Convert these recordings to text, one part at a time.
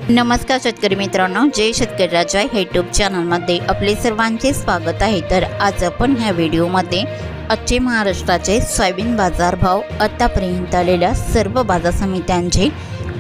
नमस्कार शेतकरी मित्रांनो, जय शेतकरी राजा यूट्यूब चॅनलमध्ये आपले सर्वांचे स्वागत आहे। तर आज आपण ह्या व्हिडिओमध्ये आजचे महाराष्ट्राचे सोयाबीन बाजारभाव, आतापर्यंत आलेल्या सर्व बाजार समित्यांचे,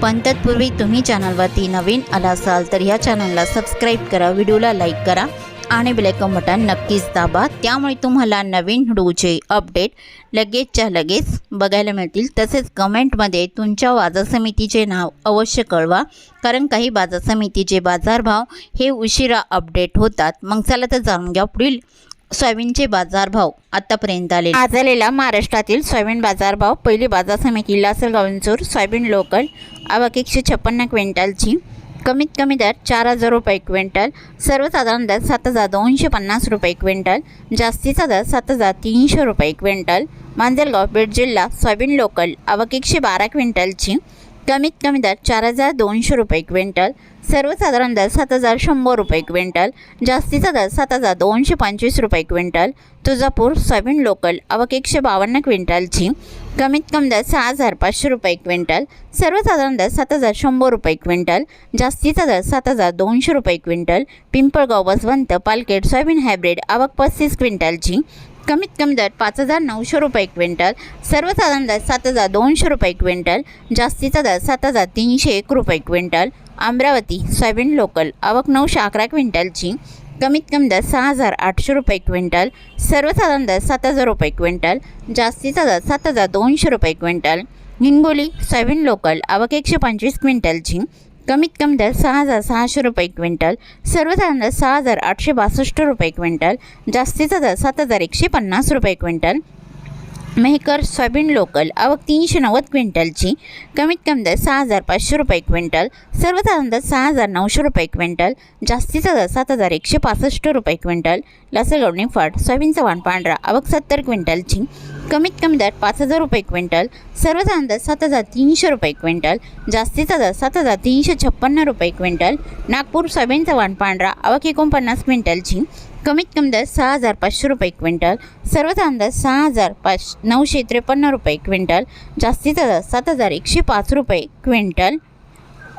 पण तत्पूर्वी तुम्ही चॅनलवरती नवीन आला असाल तर या चॅनलला सबस्क्राईब करा, व्हिडिओला लाईक करा आणि बेल आयकॉन बटन नक्कीच दाबा, त्यामुळे तुम्हाला नवीन व्हिडिओचे अपडेट लगेचच्या लगेच बघायला मिळतील। तसेच कमेंटमध्ये तुमच्या बाजार समितीचे नाव अवश्य कळवा, कारण काही बाजार समितीचे बाजारभाव हे उशिरा अपडेट होतात। मग चला तर जाणून घ्या पुढील सोयाबीनचे बाजारभाव आतापर्यंत आले। आज आलेला महाराष्ट्रातील सोयाबीन बाजारभाव। पहिली बाजार समिती लासलगाव विंचूर सोयाबीन लोकल, आवक 156 क्विंटलची, कमीत कमी दर 4000 रुपये क्विंटल, सर्वसाधारण दर 7250 रुपये क्विंटल, जास्तीचा दर 7300 रुपये क्विंटल। मांजलगाव बीड जिल्हा सोयाबीन लोकल, आवक 112 क्विंटलची, कमीत कमी दर 4200 रुपये क्विंटल, सर्वसाधारण दर 7100 रुपये क्विंटल, जास्तीचा दर 7225 रुपये क्विंटल। तुळजापूर सोयाबीन लोकल, आवक 152 क्विंटलची, कमीत कमी दर 6500 रुपये क्विंटल, सर्वसाधारण दर 7100 रुपये क्विंटल, जास्तीचा दर 7200 रुपये quintal. Pimpalgaon Baswant Palkhed soybean hybrid, आवक 35 क्विंटलची, कमीत कमी दर 5900 रुपये क्विंटल, सर्वसाधारण दर 7200 रुपये क्विंटल, जास्तीचा दर 7301 रुपये क्विंटल। अमरावती सोयाबीन लोकल, आवक 911 क्विंटलची, कमीत कमी दर 6800 रुपये क्विंटल, सर्वसाधारण दर 7000 रुपये क्विंटल, जास्तीचा दर 7200 रुपये क्विंटल। हिंगोली सोयाबीन लोकल, आवक 125 क्विंटलची, कमीत कमी दर 6600 रुपये क्विंटल, सर्वसाधारण दर 6862 रुपये क्विंटल, जास्तीचा दर 7150 रुपये क्विंटल। मेहकर सोयाबीन लोकल, आवक 390 क्विंटलची, कमीत कमी दर 6500 रुपये क्विंटल, सर्वसाधारण दर 6900 रुपये क्विंटल, जास्तीचा दर 7165 रुपये क्विंटल। लासलगाव निफाड सोयाबीनचा वाण पांढरा, आवक 70 क्विंटलची, कमीत कमी दर 5000 रुपये क्विंटल, सर्वसाधारण दर 7300 रुपये क्विंटल, जास्तीचा दर 7356 रुपये क्विंटल। नागपूर सोयाबीनचा वाण पांढरा, आवक 49 क्विंटलची, कमीत कमी दर 6500 रुपये क्विंटल, सर्वसाधारण दर 6953 रुपये क्विंटल, जास्तीचा दर 7105 रुपये क्विंटल।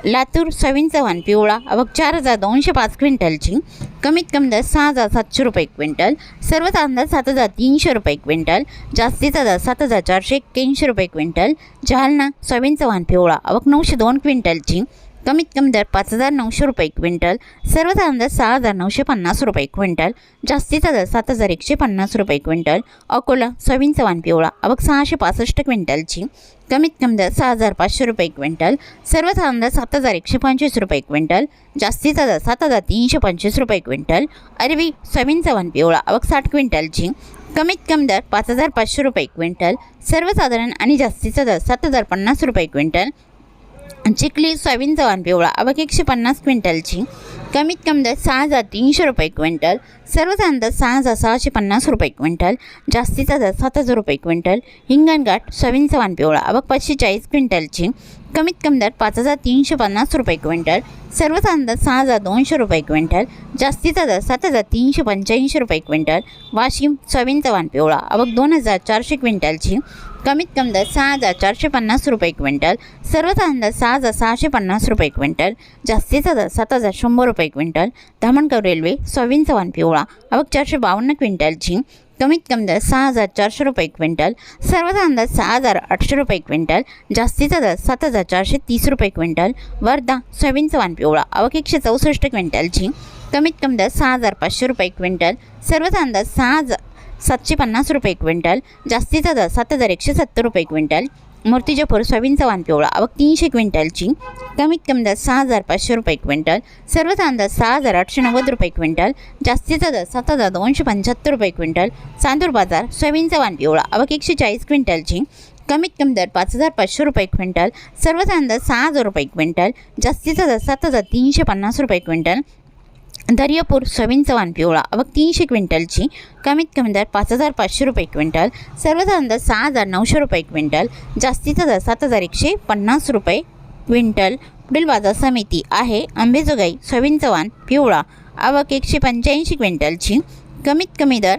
लातूर सोयाबीनचा वाण पिवळा, आवक 4205 क्विंटलची, कमीत कमी दर 6700 रुपये क्विंटल, सर्वसाधारण दर 7300 रुपये क्विंटल, जास्तीचा दर 7481 रुपये क्विंटल। जालना सोयाबीनचा वाण पिवळा, आवक 902 क्विंटलची, कमीत कमी दर 5900 रुपये क्विंटल, सर्वसाधारण दर 6950 रुपये क्विंटल, जास्तीचा दर 7150 रुपये क्विंटल। अकोला सोयाबीनचा वाण पिवळा, आवक 665 क्विंटलची, कमीत कमी दर 6500 रुपये क्विंटल, सर्वसाधारण दर 7125 रुपये क्विंटल, जास्तीचा दर 7325 रुपये क्विंटल। अरबी सोयाबीनचा वाण पिवळा, आवक 60 क्विंटलची, कमीत कमी दर 5500 रुपये क्विंटल, सर्वसाधारण आणि जास्तीचा दर 7050 रुपये क्विंटल। चिखली सोयाबीनचा वाण पिवळा, आवक 150 क्विंटलची, कमीत कमी दर 6300 रुपये क्विंटल, सर्वसाधारण दर 6650 रुपये क्विंटल, जास्तीचा दर 7000 रुपये क्विंटल। हिंगणघाट सोयाबीनचा वाण पिवळा, आवक 540 क्विंटलची, कमीत कमी दर 5350 रुपये क्विंटल, सर्वसाधारण दर 6200 रुपये क्विंटल, जास्तीचा दर 7385 रुपये क्विंटल। वाशिम सोयाबीनचा वाण पिवळा, आवक 2400 क्विंटलची, कमीत कमी दर 6450 रुपये क्विंटल, सर्वसाधारण दर 6650 रुपये क्विंटल, जास्तीचा दर 7100 रुपये क्विंटल। धामणगाव रेल्वे सोयाबीनचा वाण पिवळा, आवक 452 क्विंटलची, कमीत कमी दर 6400 रुपये क्विंटल, सर्वसाधारण दर 6800 रुपये क्विंटल, जास्तीचा दर 7430 रुपये क्विंटल। वर्धा सोयाबीनचा वाण पिवळा, आवक 164 क्विंटलची, कमीत कमी दर 6500 रुपये क्विंटल, सर्वसाधारण दर 6750 रुपये क्विंटल, जास्तीचा दर 7170 रुपये क्विंटल। मूर्तिजापूर सोयाबीनचा वाण पिवळा, आवक 300 क्विंटलची, कमीत कमी दर 6500 रुपये क्विंटल, सर्वसाधारण दर 6890 रुपये क्विंटल, जास्तीचा दर 7275 रुपये क्विंटल। चांदूर बाजार सोयाबीनचा वाण पिवळा, आवक 140 क्विंटलची, कमीत कमी दर 5500 रुपये क्विंटल, सर्वसाधारण दर 6000 रुपये क्विंटल, जास्तीचा दर 7350 रुपये क्विंटल। दर्यापूर सोयाबीनचा वाण पिवळा, आवक 300 क्विंटलची, कमीत कमी दर 5500 रुपये क्विंटल, सर्वसाधारण दर 6900 रुपये क्विंटल, जास्तीचा दर 7150 रुपये क्विंटल। पुढील बाजार समिती आहे अंबेजोगाई सोयाबीनचा वाण पिवळा, आवक 185 क्विंटलची, कमीत कमी दर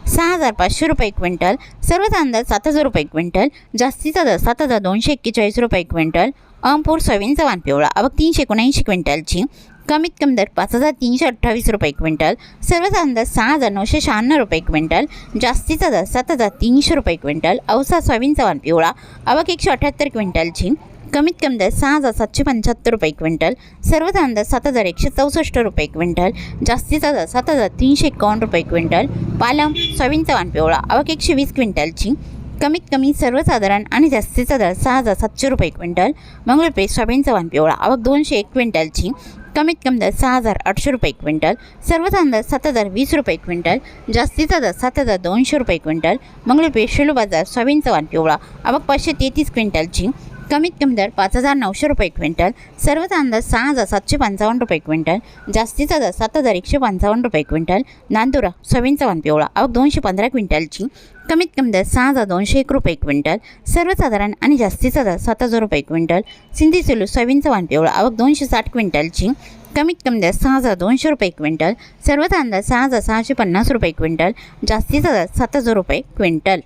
6500 रुपये क्विंटल, सर्वसाधारण दर 7000 रुपये क्विंटल, जास्तीचा दर 7241 रुपये क्विंटल। अंपूर सोयाबीनचा वाण पिवळा आवक 379 क्विंटलची, कमीत कमी दर 5,328 रुपये क्विंटल, सर्वसाधारण दर 6,996 रुपये क्विंटल, जास्तीचा दर 7,300 रुपये क्विंटल. औसा सोयाबीनचा वाण पिवळा आवक 178 क्विंटलची, कमीत कमी दर 6,775 रुपये क्विंटल, सर्वसाधारण दर 7,164 रुपये क्विंटल, जास्तीचा दर 7,351 रुपये क्विंटल. पालम सोयाबीनचा वाण पिवळा आवक 120 क्विंटलची, कमीत कमी सर्वसाधारण आणि जास्तीचा दर 6,700 रुपये क्विंटल. मंगळपेठ सोयाबीनचा वाण पिवळा आवक 201 क्विंटलची, कमीत कमी दर 6,800 रुपये क्विंटल, सर्वसाधारण दर 7,020 रुपये क्विंटल, जास्तीचा दर 7,200 रुपये क्विंटल. मंगळपेठ शेलू बाजार सोयाबीनचा वाण पिवळा आवक 533 क्विंटलची, कमीत कमी दर 5,900 रुपये क्विंटल, सर्वसाधारण दर 6,755 रुपये क्विंटल, जास्तीचा दर 7,155 रुपये क्विंटल. नांदुरा सोयाबीनचा वाण पिवळा आवक 215 क्विंटलची, कमीत कमी दर 6,201 रुपये क्विंटल, सर्वसाधारण आणि जास्तीचा दर 7,000 रुपये क्विंटल. सिंधी सेलू सोयाबीनचा वाण पिवळा आवक 260 क्विंटलची, कमीत कमी दर 6,200 रुपये क्विंटल, सर्वसाधारण दर 6,650 रुपये क्विंटल, जास्तीचा दर 7,000 रुपये क्विंटल.